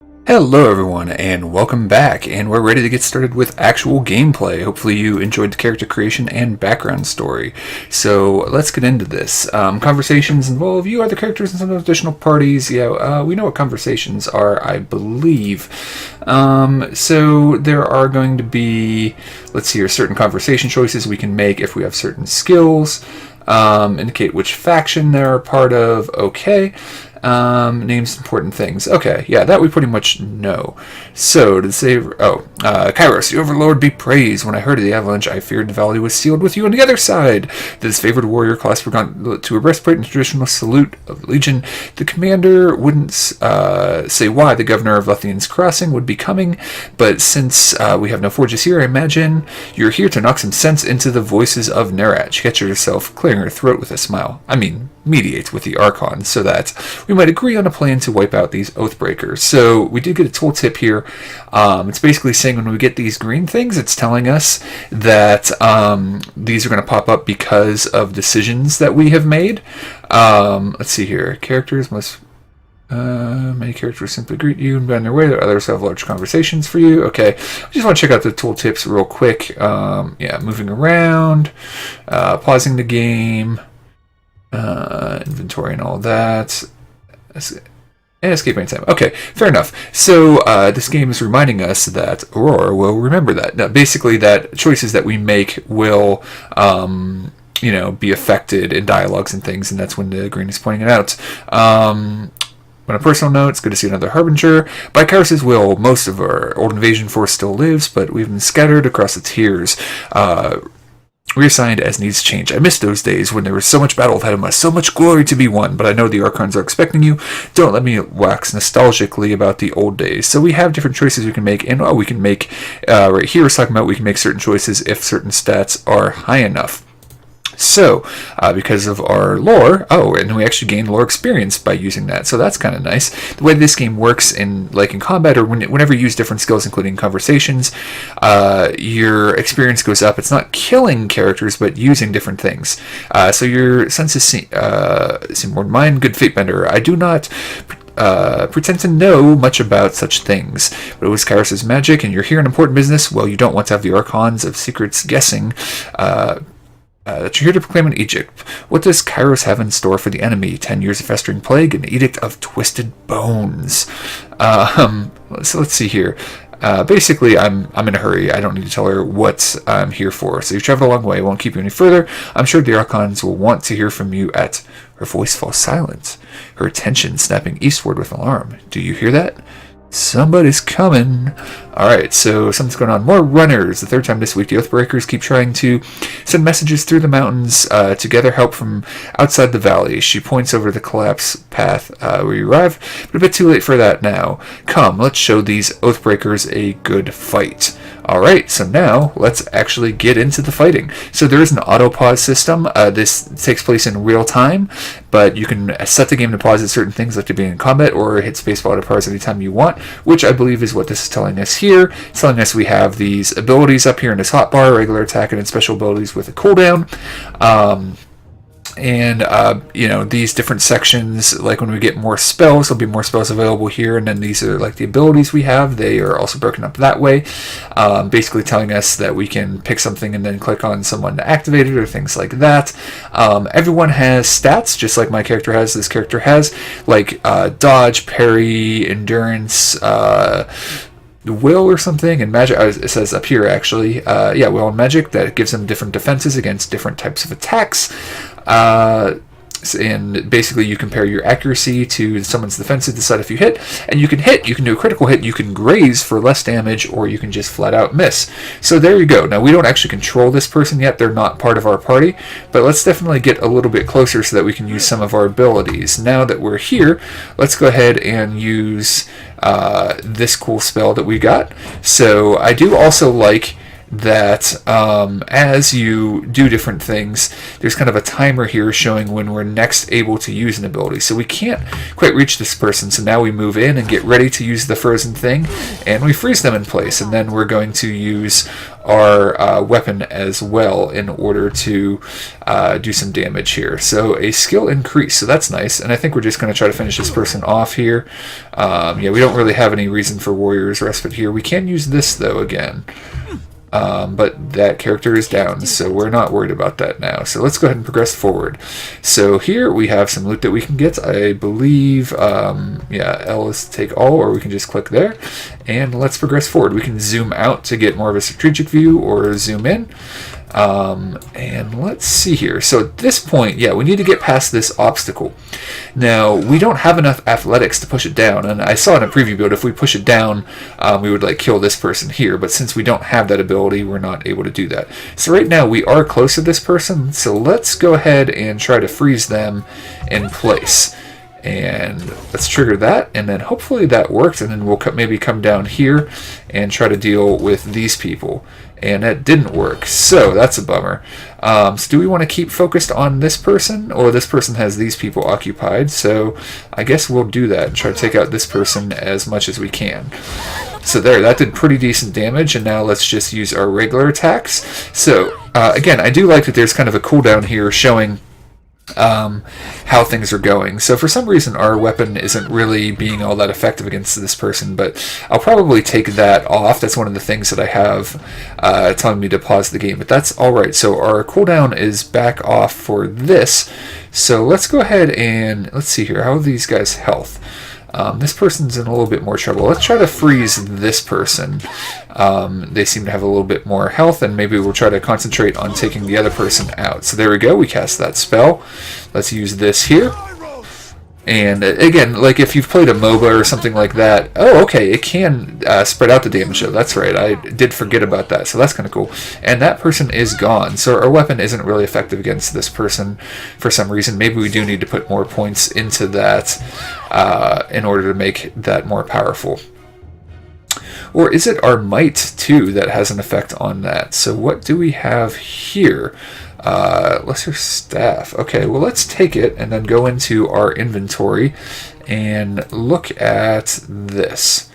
Hello everyone and welcome back, and we're ready to get started with actual gameplay. Hopefully you enjoyed the character creation and background story. So let's get into this. Conversations involve you, other characters, and some additional parties. Yeah, we know what conversations are, I believe. So there are going to be, let's see here, certain conversation choices we can make if we have certain skills. Indicate which faction they're a part of. Okay. Names important things. Okay, yeah, that we pretty much know. So, to say, Kairos, the Overlord be praised. When I heard of the avalanche, I feared the valley was sealed with you on the other side. This favored warrior class forgot to a breastplate and traditional salute of the Legion. The commander wouldn't say why the governor of Lethian's Crossing would be coming, but since we have no forges here, I imagine you're here to knock some sense into the voices of Nerat. She catches herself clearing her throat with a smile. I mean, mediate with the Archon so that we might agree on a plan to wipe out these Oathbreakers. So we did get a tooltip here. It's basically saying when we get these green things, it's telling us that these are going to pop up because of decisions that we have made. Let's see here. Characters must... many characters simply greet you and go on their way. Others have large conversations for you. Okay, I just want to check out the tooltips real quick. Yeah, moving around, pausing the game, inventory and all that. Escape anytime. Okay, fair enough. So this game is reminding us that Aurora will remember that. Now, basically, that choices that we make will, be affected in dialogues and things, and that's when the green is pointing it out. On a personal note, it's good to see another Harbinger. By Kairos' will, most of our old invasion force still lives, but we've been scattered across the tiers. Reassigned as needs change. I miss those days when there was so much battle ahead of us, so much glory to be won, but I know the Archons are expecting you. Don't let me wax nostalgically about the old days. So we have different choices we can make, and we can make, right here it's talking about we can make certain choices if certain stats are high enough. So, because of our lore, and we actually gain lore experience by using that, so that's kind of nice. The way this game works in combat, or whenever you use different skills, including conversations, your experience goes up. It's not killing characters, but using different things. So your senses seem more than mine. Good fate bender. I do not pretend to know much about such things, but it was Kairos' magic, and you're here on important business. Well, you don't want to have the Archons of Secrets guessing that you're here to proclaim an edict. What does Kairos have in store for the enemy? 10 years of festering plague, an edict of twisted bones. So let's see here. Basically, I'm in a hurry. I don't need to tell her what I'm here for. So you traveled a long way. I won't keep you any further. I'm sure the Archons will want to hear from you at... Her voice falls silent, her attention snapping eastward with alarm. Do you hear that? Somebody's coming. Alright, so something's going on. More runners. The third time this week, the Oathbreakers keep trying to send messages through the mountains to gather help from outside the valley. She points over the collapse path where you arrive, but a bit too late for that now. Come, let's show these Oathbreakers a good fight. Alright, so now let's actually get into the fighting. So there is an auto-pause system. This takes place in real time, but you can set the game to pause at certain things, like to be in combat, or hit spacebar to pause anytime you want, which I believe is what this is telling us here. It's telling us we have these abilities up here in this hotbar, regular attack and special abilities with a cooldown. These different sections, like when we get more spells, there'll be more spells available here, and then these are like the abilities we have. They are also broken up that way, basically telling us that we can pick something and then click on someone to activate it or things like that. Everyone has stats, just like my character has. This character has, like dodge, parry, endurance, will or something, and magic. It says up here actually, will and magic, that gives them different defenses against different types of attacks. And basically you compare your accuracy to someone's defense to decide if you hit, and you can do a critical hit, you can graze for less damage, or you can just flat out miss. So there you go. Now we don't actually control this person yet, they're not part of our party, but let's definitely get a little bit closer so that we can use some of our abilities. Now that we're here, let's go ahead and use this cool spell that we got. So I do also like that as you do different things, there's kind of a timer here showing when we're next able to use an ability. So we can't quite reach this person, so now we move in and get ready to use the frozen thing, and we freeze them in place, and then we're going to use our weapon as well in order to do some damage here. So a skill increase, so that's nice, and I think we're just going to try to finish this person off here. Yeah, we don't really have any reason for Warrior's Respite here. We can use this, though, again. But that character is down, so we're not worried about that now. So let's go ahead and progress forward. So here we have some loot that we can get. I believe, yeah, L is take all, or we can just click there. And let's progress forward. We can zoom out to get more of a strategic view, or zoom in. And let's see here. So at this point, yeah, we need to get past this obstacle. Now, we don't have enough athletics to push it down, and I saw in a preview build, if we push it down, we would like kill this person here, but since we don't have that ability, we're not able to do that. So right now, we are close to this person, so let's go ahead and try to freeze them in place. And let's trigger that, and then hopefully that worked, and then we'll maybe come down here and try to deal with these people. And that didn't work, so that's a bummer. So do we want to keep focused on this person, or this person has these people occupied? So I guess we'll do that and try to take out this person as much as we can. So there, that did pretty decent damage, and now let's just use our regular attacks. So again, I do like that there's kind of a cooldown here showing how things are going. So for some reason our weapon isn't really being all that effective against this person, but I'll probably take that off. That's one of the things that I have telling me to pause the game, but that's alright. So our cooldown is back off for this. So let's go ahead and let's see here. How are these guys' health? This person's in a little bit more trouble. Let's try to freeze this person. They seem to have a little bit more health, and maybe we'll try to concentrate on taking the other person out. So there we go, we cast that spell. Let's use this here. And again, like if you've played a MOBA or something like that, oh, okay, it can spread out the damage, though. That's right, I did forget about that, so that's kind of cool. And that person is gone, so our weapon isn't really effective against this person for some reason. Maybe we do need to put more points into that in order to make that more powerful. Or is it our might, too, that has an effect on that? So what do we have here? Lesser staff. Okay, well, let's take it and then go into our inventory and look at this.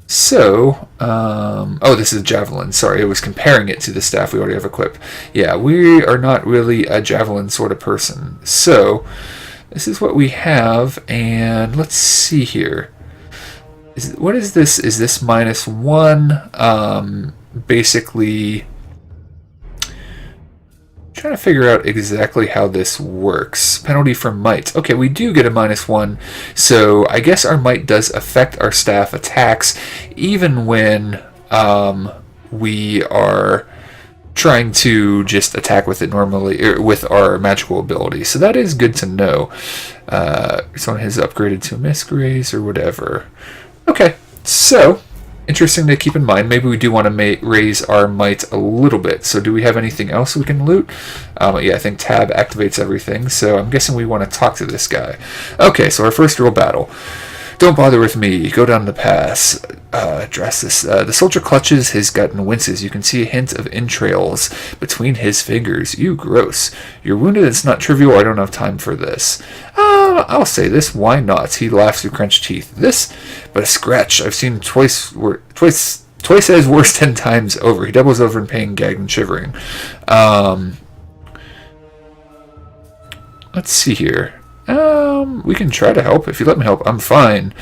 So, oh, this is javelin. Sorry, I was comparing it to the staff we already have equipped. Yeah, we are not really a javelin sort of person. So, this is what we have, and let's see here. What is this? Is this -1? Basically, trying to figure out exactly how this works. Penalty from might. Okay, we do get a -1, so I guess our might does affect our staff attacks even when we are trying to just attack with it normally, or with our magical ability. So that is good to know. Someone has upgraded to a Misgraze or whatever. Okay, so interesting to keep in mind. Maybe we do want to raise our might a little bit. So do we have anything else we can loot? Yeah, I think tab activates everything. So I'm guessing we want to talk to this guy. Okay, so our first real battle. Don't bother with me. Go down the pass. Address this. The soldier clutches his gut and winces. You can see a hint of entrails between his fingers. You gross. You're wounded. It's not trivial. I don't have time for this. I'll say this. Why not? He laughs through clenched teeth. This, but a scratch. I've seen twice as worse 10 times over. He doubles over in pain, gagged and shivering. Let's see here. We can try to help. If you let me help, I'm fine.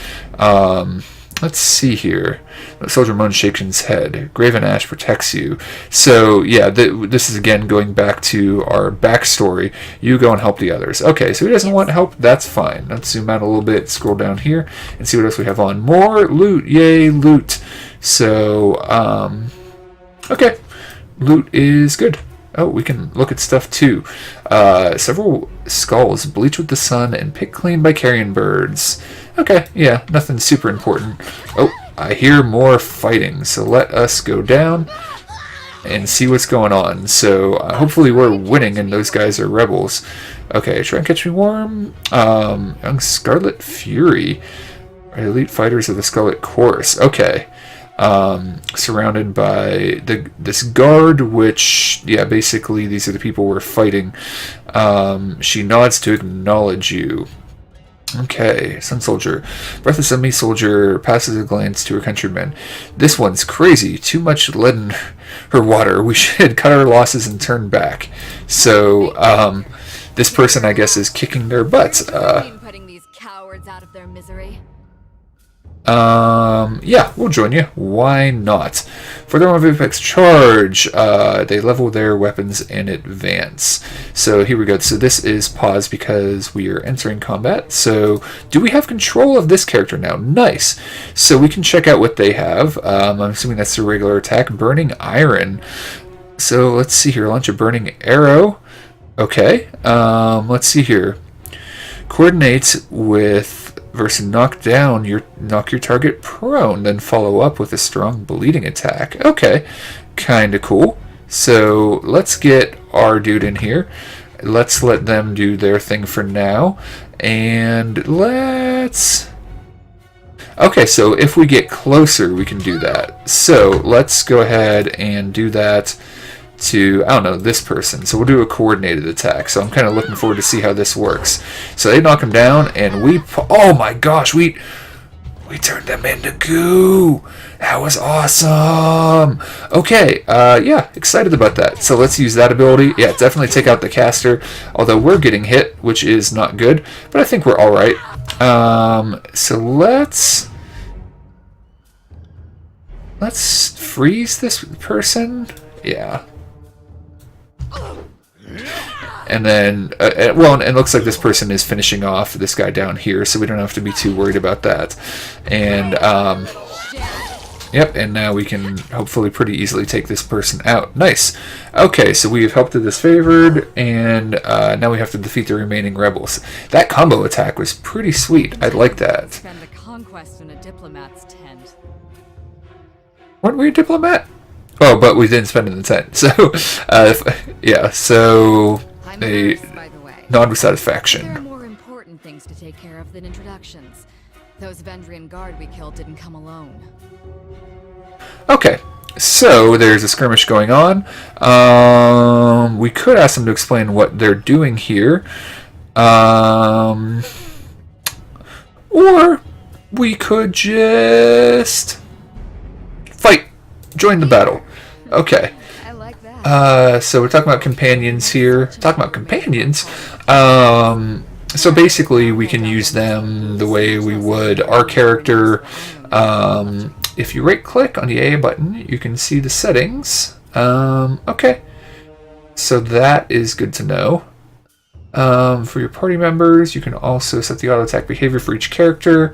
Let's see here. The soldier moans, shakes his head. Graven Ash protects you. So, yeah, this is again going back to our backstory. You go and help the others. Okay, so he doesn't want help. That's fine. Let's zoom out a little bit, scroll down here, and see what else we have on. More loot. Yay, loot. So, okay. Loot is good. Oh, we can look at stuff too. Several skulls bleached with the sun and picked clean by carrion birds. Okay, yeah, nothing super important. Oh, I hear more fighting, so let us go down and see what's going on. So hopefully we're winning and those guys are rebels. Okay, try and catch me warm. Young Scarlet Fury. Elite fighters of the Scarlet Course. Okay. surrounded by this guard, which, yeah, basically these are the people we're fighting. She nods to acknowledge you. Okay, Sun Soldier. Breathless enemy soldier passes a glance to her countrymen. This one's crazy. Too much lead in her water. We should cut our losses and turn back. So, this person, I guess, is kicking their butts. Putting these cowards out of their misery. Yeah, we'll join you. Why not? For their Apex charge, they level their weapons and advance. So here we go. So this is pause because we are entering combat. So do we have control of this character now? Nice. So we can check out what they have. I'm assuming that's their regular attack. Burning Iron. So let's see here. Launch a Burning Arrow. Okay. Let's see here. Coordinate with versus knock your target prone, then follow up with a strong bleeding attack. Okay, kind of cool. So let's get our dude in here. Let's let them do their thing for now, and let's. Okay, so if we get closer, we can do that. So let's go ahead and do that to, I don't know, this person. So we'll do a coordinated attack. So I'm kind of looking forward to see how this works. So they knock him down, and oh my gosh, we turned them into goo. That was awesome. Okay, yeah, excited about that. So let's use that ability. Yeah, definitely take out the caster, although we're getting hit, which is not good, but I think we're all right. So let's freeze this person. Yeah. And then, well, and it looks like this person is finishing off this guy down here, so we don't have to be too worried about that. And, yep, and now we can hopefully pretty easily take this person out. Nice. Okay, so we have helped the disfavored, and now we have to defeat the remaining rebels. That combo attack was pretty sweet. I like that. Spend the conquest in a diplomat's tent. Weren't we a diplomat? Oh, but we didn't spend it in the tent. So, yeah, so they nod with satisfaction. There are more important things to take care of than introductions. Those Vendrian guard we killed didn't come alone. Okay, so there's a skirmish going on. We could ask them to explain what they're doing here. Or we could just fight. Join the battle. Okay. I like that. So we're talking about companions here. Talking about companions. So basically we can use them the way we would our character. If you right click on the A button, you can see the settings. Okay. So that is good to know. For your party members, you can also set the auto attack behavior for each character.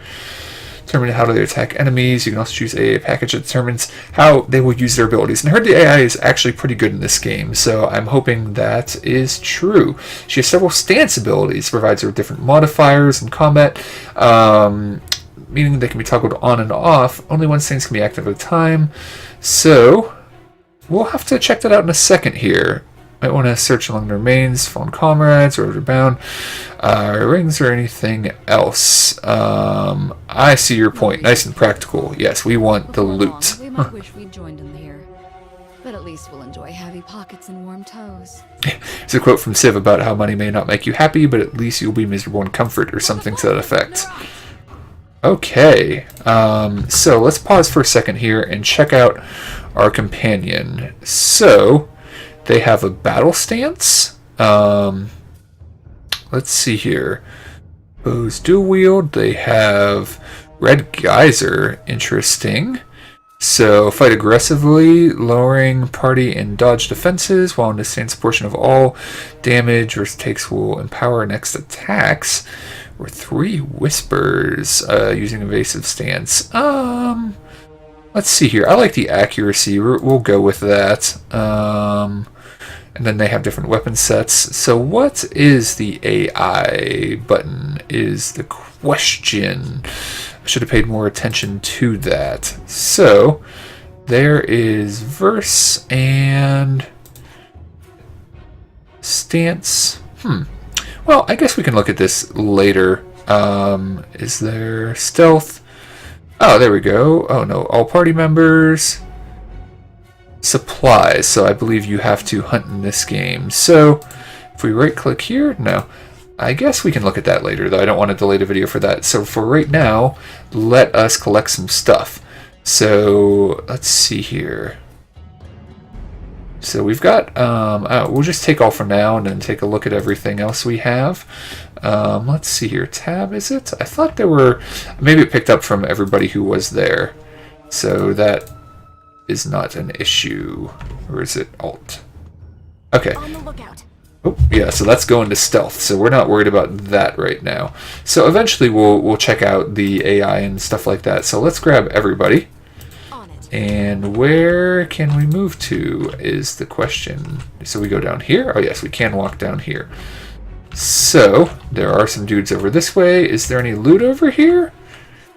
Determine how they attack enemies. You can also choose a package that determines how they will use their abilities. And I heard the AI is actually pretty good in this game, so I'm hoping that is true. She has several stance abilities, provides her with different modifiers in combat, meaning they can be toggled on and off. Only one stance can be active at a time. So we'll have to check that out in a second here. Might want to search along the remains, fallen comrades, or bound rings, or anything else. I see your point. Nice and practical. Yes, we want the loot. We might wish we'd joined in here, but at least we'll enjoy heavy pockets and warm toes. It's a quote from Civ about how money may not make you happy, but at least you'll be miserable in comfort, or something to that effect. Okay, so let's pause for a second here and check out our companion. So they have a battle stance. Let's see here. Bows dual wield. They have Red Geyser. Interesting. So fight aggressively, lowering party and dodge defenses, while in the stance portion of all damage versus takes will empower next attacks. Or 3 whispers using evasive stance. Let's see here. I like the accuracy. We'll go with that. And then they have different weapon sets. So what is the AI button is the question. I should have paid more attention to that. So there is verse and stance. Well, I guess we can look at this later. Is there stealth, Oh, there we go. Oh no, all party members. Supplies. So I believe you have to hunt in this game. So if we right click here, no. I guess we can look at that later, though I don't want to delay the video for that. So for right now, let us collect some stuff. So let's see here. So we've got, we'll just take all for now and then take a look at everything else we have. Let's see here. Tab, is it? I thought there were, maybe it picked up from everybody who was there. So that is not an issue. Or is it Alt? Okay. On the lookout. Oh, yeah, so that's going to stealth, so we're not worried about that right now. So eventually we'll check out the AI and stuff like that. So let's grab everybody. And where can we move to is the question. So we go down here. Oh yes, we can walk down here. So there are some dudes over this way. Is there any loot over here?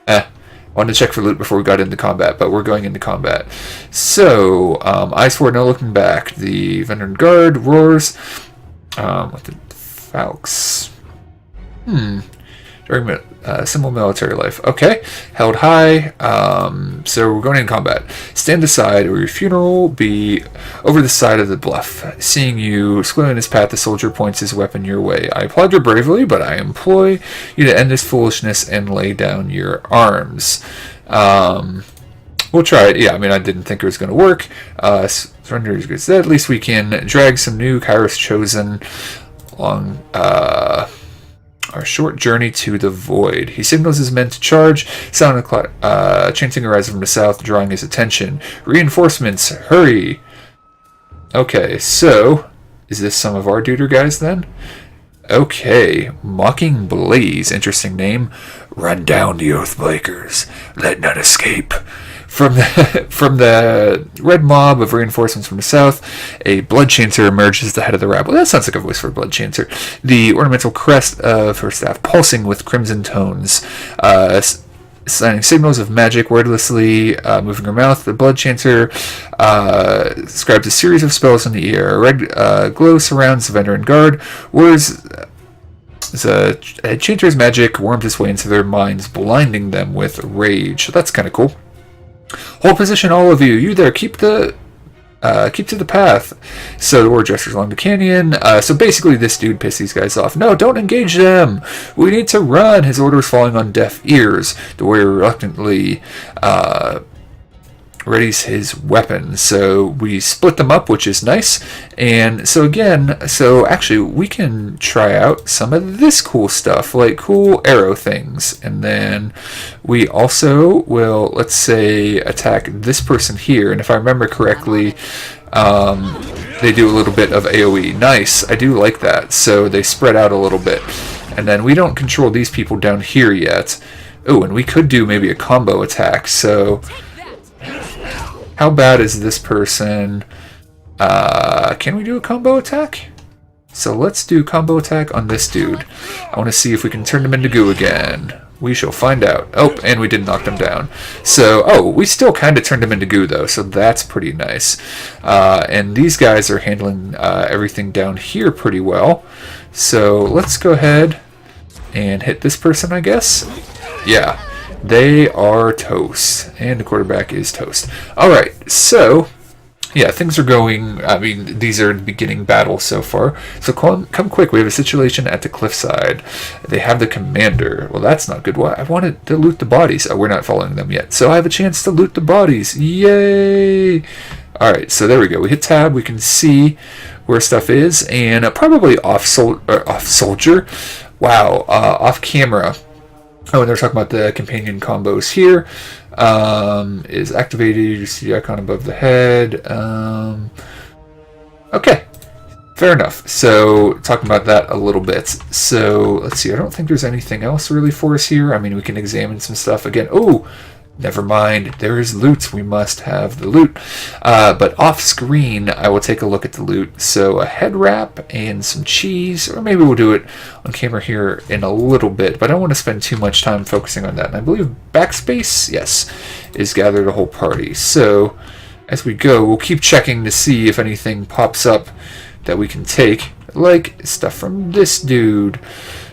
Wanted to check for loot before we got into combat, but we're going into combat. So eyes forward, no looking back. The veteran guard roars with the Falx. During simple military life. Okay. Held high. So we're going in combat. Stand aside, or your funeral will be over the side of the bluff. Seeing you square in his path, the soldier points his weapon your way. I applaud your bravery, but I implore you to end this foolishness and lay down your arms. We'll try it. Yeah, I mean, I didn't think it was going to work. Surrender is good. So at least we can drag some new Kairos chosen along our short journey to the void. He signals his men to charge. Sound chanting arises from the south, drawing his attention. Reinforcements, hurry! Okay, so is this some of our duder guys then? Okay, Mocking Blaze, interesting name. Run down the Oathbreakers, let none escape. From the red mob of reinforcements from the south, a blood chanter emerges at the head of the rabble. That sounds like a voice for a blood chanter. The ornamental crest of her staff pulsing with crimson tones, signing signals of magic wordlessly, moving her mouth. The blood chanter describes a series of spells in the air. A red glow surrounds the veteran guard. Words. The chanter's magic worms its way into their minds, blinding them with rage. So that's kind of cool. Hold position, all of you. You there, keep to the path. So the warrior gestures along the canyon. So basically this dude pissed these guys off. No, don't engage them. We need to run. His order is falling on deaf ears. The warrior reluctantly readies his weapon. So we split them up, which is nice. And so again, actually we can try out some of this cool stuff, like cool arrow things. And then we also will, let's say, attack this person here. And if I remember correctly, they do a little bit of AoE. Nice, I do like that. So they spread out a little bit. And then we don't control these people down here yet. Oh, and we could do maybe a combo attack. So how bad is this person? Can we do a combo attack? So let's do combo attack on this dude. I want to see if we can turn him into goo again. We shall find out. Oh, and we did knock them down. So, we still kind of turned him into goo, though, so that's pretty nice. And these guys are handling everything down here pretty well. So let's go ahead and hit this person, I guess. Yeah. They are toast, and the quarterback is toast. Alright, so, yeah, things are going, I mean, these are the beginning battles so far. So come quick, we have a situation at the cliffside. They have the commander. Well, that's not good. I wanted to loot the bodies. Oh, we're not following them yet. So I have a chance to loot the bodies. Yay! Alright, so there we go. We hit tab, we can see where stuff is, and probably off soldier. Wow, off camera. Oh, and they're talking about the companion combos here. Is activated. You see the icon above the head. Okay. Fair enough. So, talking about that a little bit. So, let's see. I don't think there's anything else really for us here. I mean, we can examine some stuff again. Oh! Never mind, there is loot. We must have the loot. But off screen, I will take a look at the loot. So a head wrap and some cheese, or maybe we'll do it on camera here in a little bit. But I don't want to spend too much time focusing on that. And I believe backspace, yes, is gather the whole party. So as we go, we'll keep checking to see if anything pops up that we can take, like stuff from this dude.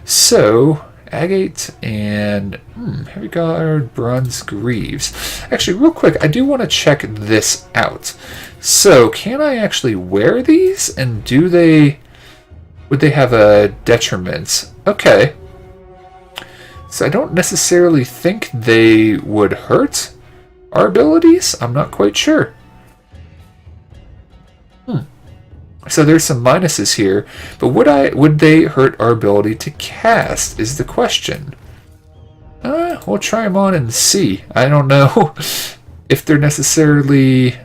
So agate and heavy guard, bronze greaves. Actually, real quick, I do want to check this out. So, can I actually wear these? And would they have a detriment? Okay. So I don't necessarily think they would hurt our abilities. I'm not quite sure. So there's some minuses here, but would they hurt our ability to cast is the question. We'll try them on and see. I don't know if they're necessarily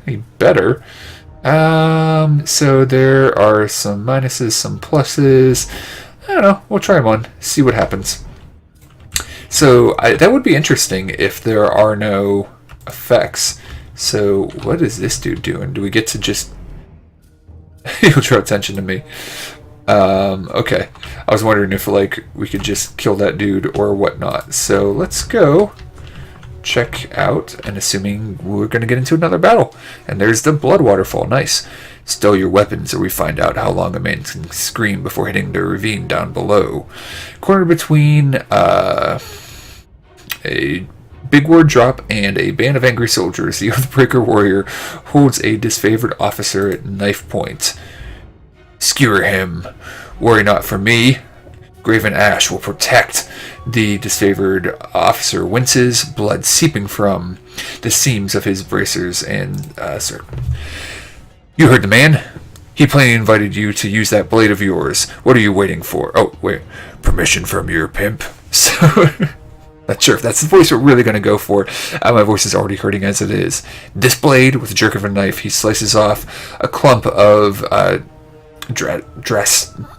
any better. So there are some minuses, some pluses. I don't know. We'll try them on, see what happens. So that would be interesting if there are no effects. So what is this dude doing? Do we get to just... He'll draw attention to me. Okay. I was wondering if like we could just kill that dude or whatnot. So let's go check out, and assuming we're going to get into another battle. And there's the blood waterfall. Nice. Stow your weapons or we find out how long a man can scream before hitting the ravine down below. Cornered between a big word drop and a band of angry soldiers, the Oathbreaker warrior holds a disfavored officer at knife point. Skewer him. Worry not for me. Graven ash will protect. The disfavored officer winces, blood seeping from the seams of his bracers and sir. You heard the man. He plainly invited you to use that blade of yours. What are you waiting for? Oh, wait. Permission from your pimp? So... Not sure if that's the voice we're really going to go for. My voice is already hurting as it is. This blade, with a jerk of a knife, he slices off a clump of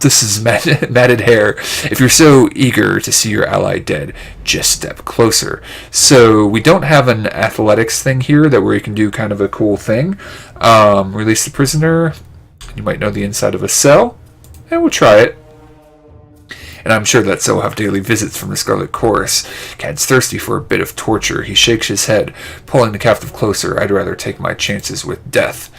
this is matted hair. If you're so eager to see your ally dead, just step closer. So we don't have an athletics thing here that where you can do kind of a cool thing. Release the prisoner. You might know the inside of a cell. And we'll try it. And I'm sure that so will have daily visits from the Scarlet Chorus. Cad's thirsty for a bit of torture. He shakes his head, pulling the captive closer. I'd rather take my chances with death.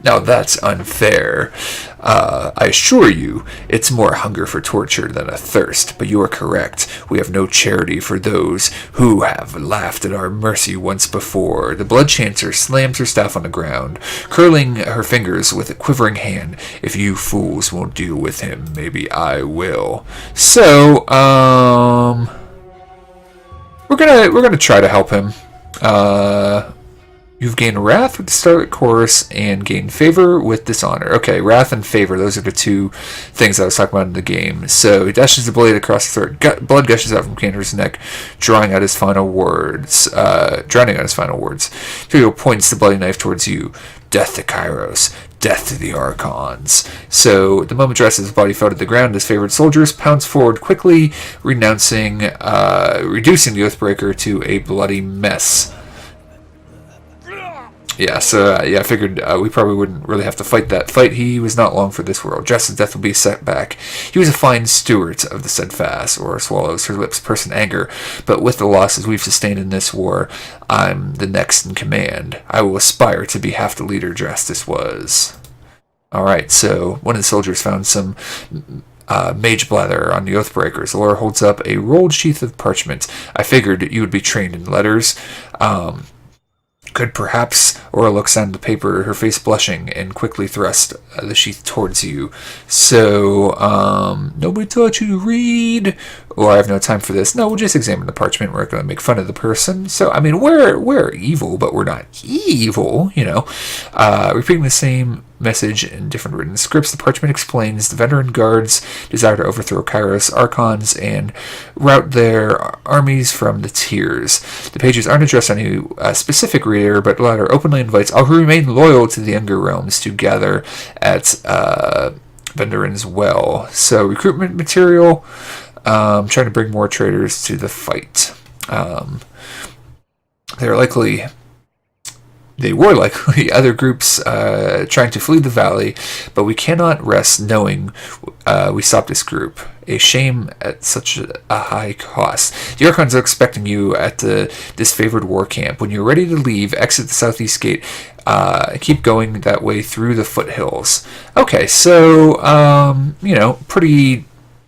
Now that's unfair. I assure you, it's more hunger for torture than a thirst, but you are correct. We have no charity for those who have laughed at our mercy once before. The Blood Chancer slams her staff on the ground, curling her fingers with a quivering hand. If you fools won't deal with him, maybe I will. So, we're gonna try to help him. You've gained Wrath with the Scarlet Chorus and gained Favor with Dishonor. Okay, Wrath and Favor, those are the two things I was talking about in the game. So he dashes the blade across the throat. Blood gushes out from Cantor's neck, drowning out his final words. Tyrael points the bloody knife towards you. Death to Kairos. Death to the Archons. So the moment Dress's body fell to the ground, his favorite soldiers pounce forward quickly, reducing the Oathbreaker to a bloody mess. Yeah, so I figured we probably wouldn't really have to fight that fight. He was not long for this world. Dress's death will be a setback. He was a fine steward of the steadfast, or swallows her lips purse in anger. But with the losses we've sustained in this war, I'm the next in command. I will aspire to be half the leader Drastus was. Alright, so one of the soldiers found some mage blather on the Oathbreakers. Laura holds up a rolled sheath of parchment. I figured you would be trained in letters. Could perhaps... Aura looks down at the paper, her face blushing, and quickly thrust the sheath towards you. So, nobody taught you to read? Or I have no time for this. No, we'll just examine the parchment. We're going to make fun of the person. So, I mean, we're evil, but we're not evil, you know. Repeating the same message in different written scripts, the parchment explains the veteran guards desire to overthrow Kairos Archons and rout their armies from the tiers. The pages aren't addressed to any specific reader, but the latter openly invites all who remain loyal to the younger realms to gather at Vendarin's Well. So recruitment material, trying to bring more traders to the fight. They were likely other groups trying to flee the valley, but we cannot rest knowing we stopped this group. A shame at such a high cost. The Archons are expecting you at the disfavored war camp. When you're ready to leave, exit the southeast gate. Keep going that way through the foothills. Okay, so, pretty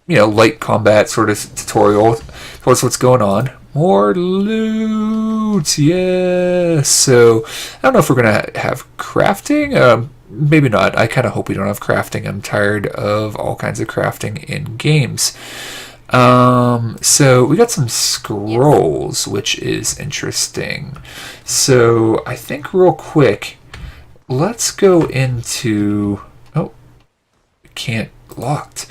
light combat sort of tutorial towards what's going on. More loot, yes. So I don't know if we're gonna have crafting. Maybe not. I kind of hope we don't have crafting. I'm tired of all kinds of crafting in games. So we got some scrolls, which is interesting. So I think real quick, let's go into. Oh, can't locked.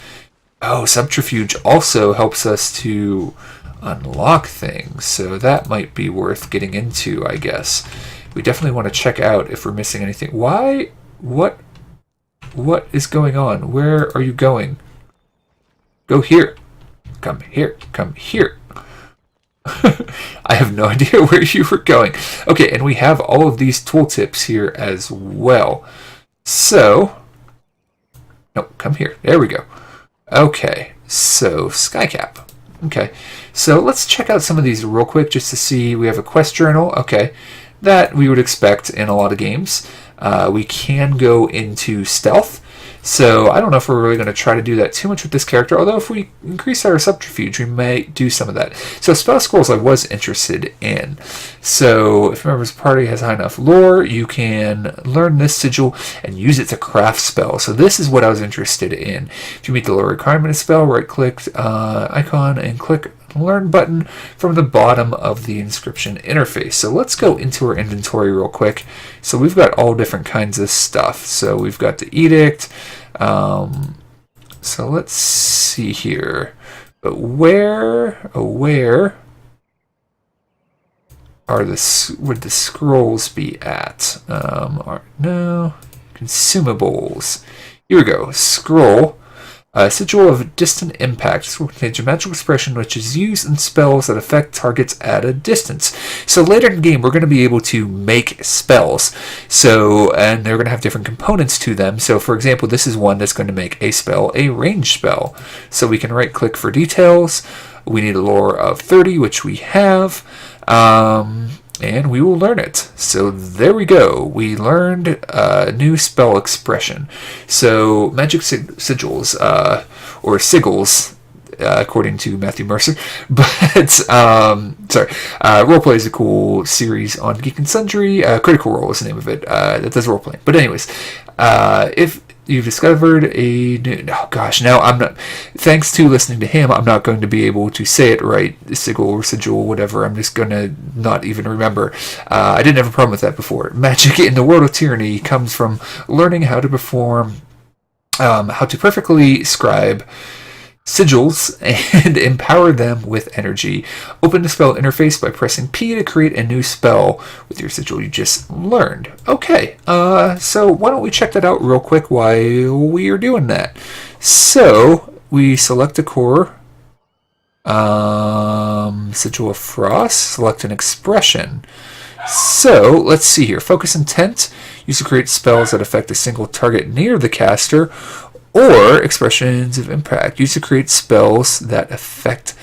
Oh, subterfuge also helps us to unlock things, so that might be worth getting into, I guess. We definitely want to check out if we're missing anything. Why? What is going on? Where are you going? Go here. Come here. Come here. I have no idea where you were going. Okay, and we have all of these tooltips here as well. So, no, come here. There we go. Okay, so Skycap. Okay, so let's check out some of these real quick just to see. We have a quest journal. Okay, that we would expect in a lot of games. We can go into stealth. So I don't know if we're really going to try to do that too much with this character, although if we increase our subterfuge, we may do some of that. So spell scrolls I was interested in. So if a member's party has high enough lore, you can learn this sigil and use it to craft spells. So this is what I was interested in. If you meet the lore requirement of spell, right-click icon and click Learn button from the bottom of the inscription interface. So let's go into our inventory real quick. So we've got all different kinds of stuff. So we've got the edict. So let's see here. But where are would the scrolls be at? No, consumables. Here we go. Scroll. Sigil of distant impact. This will contain a magical expression which is used in spells that affect targets at a distance. So later in the game, we're going to be able to make spells. So, and they're going to have different components to them. So, for example, this is one that's going to make a spell a ranged spell. So we can right-click for details. We need a lore of 30, which we have. And we will learn it. So there we go. We learned a new spell expression. So magic sigils, or sigils, according to Matthew Mercer. But, sorry, Roleplay is a cool series on Geek and Sundry. Critical Role is the name of it. That does roleplay. But anyways, if you've discovered a new... Oh, gosh, now I'm not... Thanks to listening to him, I'm not going to be able to say it right. Sigil or sigil, whatever. I'm just going to not even remember. I didn't have a problem with that before. Magic in the world of tyranny comes from learning how to perform... how to perfectly scribe sigils and empower them with energy. Open the spell interface by pressing P to create a new spell with your sigil you just learned. Okay, so why don't we check that out real quick while we are doing that. So we select a core, sigil of frost, select an expression. So let's see here. Focus intent. Use to create spells that affect a single target near the caster, or expressions of impact. Used to create spells that affect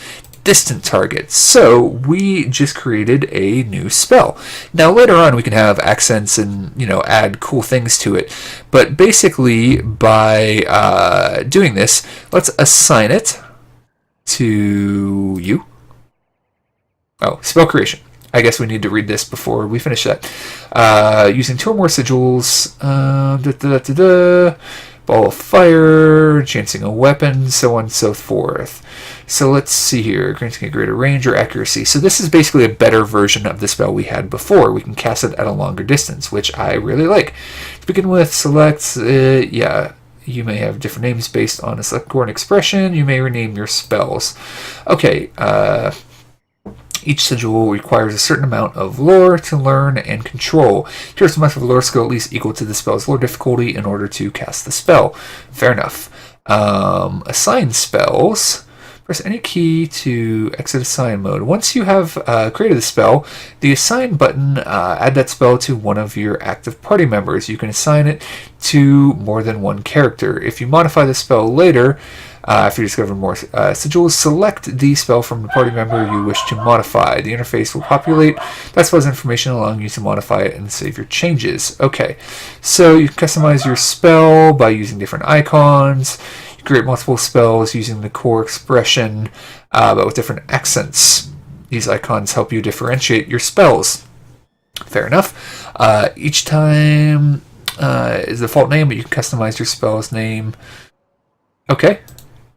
distant targets. So we just created a new spell. Now later on we can have accents and add cool things to it. But basically by doing this, let's assign it to you. Oh, spell creation. I guess we need to read this before we finish that. Using 2 or more sigils. Ball of fire, chancing a weapon, so on and so forth. So let's see here, granting a greater range or accuracy. So this is basically a better version of the spell we had before. We can cast it at a longer distance, which I really like. To begin with, select, you may have different names based on a select core and expression. You may rename your spells. Okay, each sigil requires a certain amount of lore to learn and control. Here's much of a lore skill at least equal to the spell's lore difficulty in order to cast the spell. Fair enough. Assign spells. Press any key to exit assign mode. Once you have created the spell, the assign button, add that spell to one of your active party members. You can assign it to more than one character. If you modify the spell later, after you discover more sigils, select the spell from the party member you wish to modify. The interface will populate that spell's information, allowing you to modify it and save your changes. Okay, so you can customize your spell by using different icons. You create multiple spells using the core expression, but with different accents. These icons help you differentiate your spells. Fair enough. Each time is the default name, but you can customize your spell's name. Okay,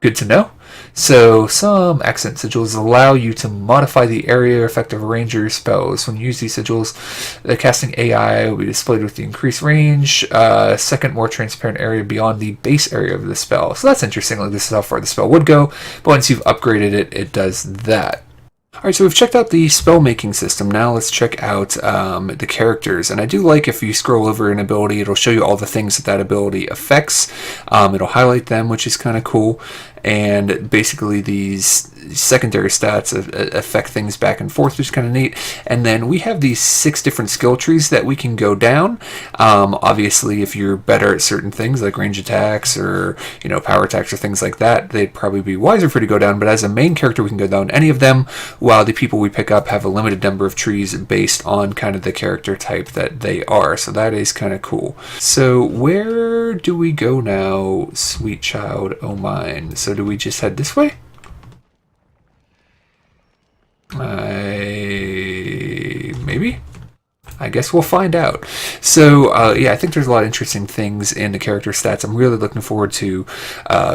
good to know. So some accent sigils allow you to modify the area effect of a range of your spells. When you use these sigils, the casting AI will be displayed with the increased range, second more transparent area beyond the base area of the spell. So that's interesting. Like, this is how far the spell would go, but once you've upgraded it, it does that. Alright, so we've checked out the spell-making system. Now let's check out the characters. And I do like if you scroll over an ability, it'll show you all the things that ability affects. It'll highlight them, which is kind of cool. And basically these secondary stats affect things back and forth, which is kind of neat. And then we have these 6 different skill trees that we can go down. Obviously, if you're better at certain things like range attacks or power attacks or things like that, they'd probably be wiser for you to go down. But as a main character, we can go down any of them, while the people we pick up have a limited number of trees based on kind of the character type that they are. So that is kind of cool. So where do we go now, sweet child o' mine? So do we just head this way? Maybe? I guess we'll find out. So, yeah, I think there's a lot of interesting things in the character stats. I'm really looking forward to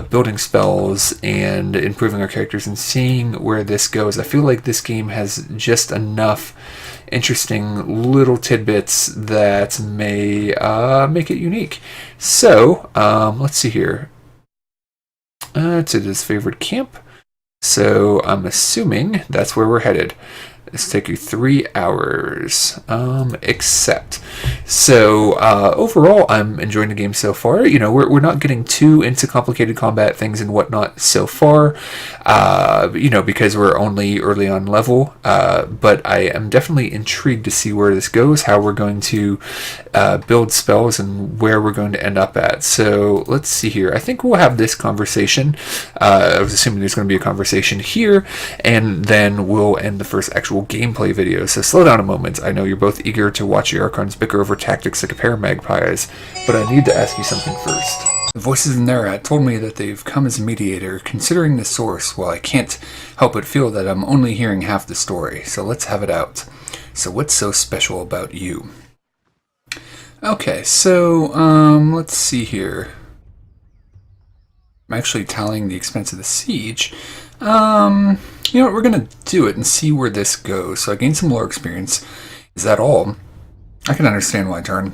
building spells and improving our characters and seeing where this goes. I feel like this game has just enough interesting little tidbits that may make it unique. So, let's see here. To this favorite camp. So I'm assuming that's where we're headed. This take you 3 hours. Except. So overall, I'm enjoying the game so far. We're not getting too into complicated combat things and whatnot so far. Because we're only early on level. But I am definitely intrigued to see where this goes, how we're going to build spells, and where we're going to end up at. So let's see here. I think we'll have this conversation. I was assuming there's going to be a conversation here, and then we'll end the first actual gameplay video. So slow down a moment. I know you're both eager to watch your Archons bicker over tactics like a pair of magpies, but I need to ask you something first. The voices in Nerat told me that they've come as a mediator, considering the source. Well, I can't help but feel that I'm only hearing half the story, so let's have it out. So what's so special about you? Okay, so, let's see here. I'm actually tallying the expense of the siege. You know what, we're gonna do it and see where this goes. So I gained some lore experience. Is that all? I can understand why Tarn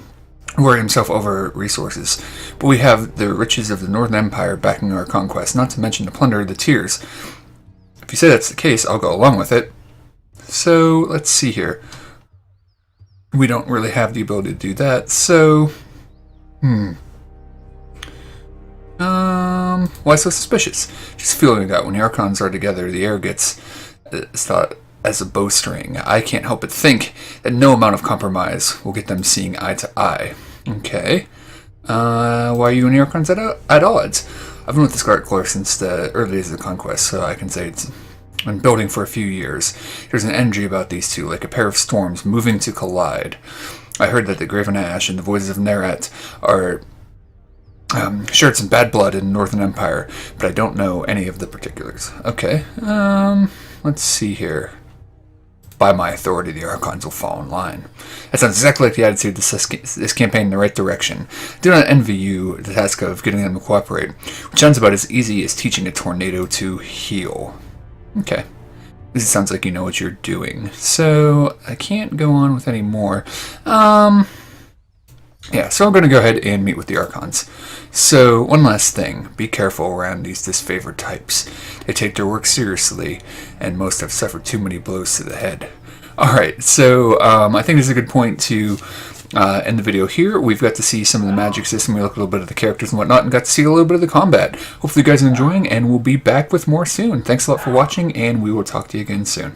worried himself over resources. But we have the riches of the Northern Empire backing our conquest, not to mention the plunder of the tiers. If you say that's the case, I'll go along with it. So, let's see here. We don't really have the ability to do that, so... Why so suspicious? Just feeling that when the Archons are together, the air gets thought as a bowstring. I can't help but think that no amount of compromise will get them seeing eye to eye. Okay. Why are you and the Archons at odds? I've been with the Scarlet Corps since the early days of the conquest, so I can say it's been building for a few years. There's an energy about these two, like a pair of storms moving to collide. I heard that the Graven Ash and the Voices of Nerat are shared some bad blood in the Northern Empire, but I don't know any of the particulars. Okay, let's see here. By my authority, the Archons will fall in line. That sounds exactly like the attitude this campaign in the right direction. I do not envy you the task of getting them to cooperate, which sounds about as easy as teaching a tornado to heal. Okay. This sounds like you know what you're doing. So, I can't go on with any more. Yeah, so I'm going to go ahead and meet with the Archons. So, one last thing. Be careful around these disfavored types. They take their work seriously, and most have suffered too many blows to the head. Alright, so I think this is a good point to end the video here. We've got to see some of the magic system, we looked a little bit at the characters and whatnot, and got to see a little bit of the combat. Hopefully you guys are enjoying, and we'll be back with more soon. Thanks a lot for watching, and we will talk to you again soon.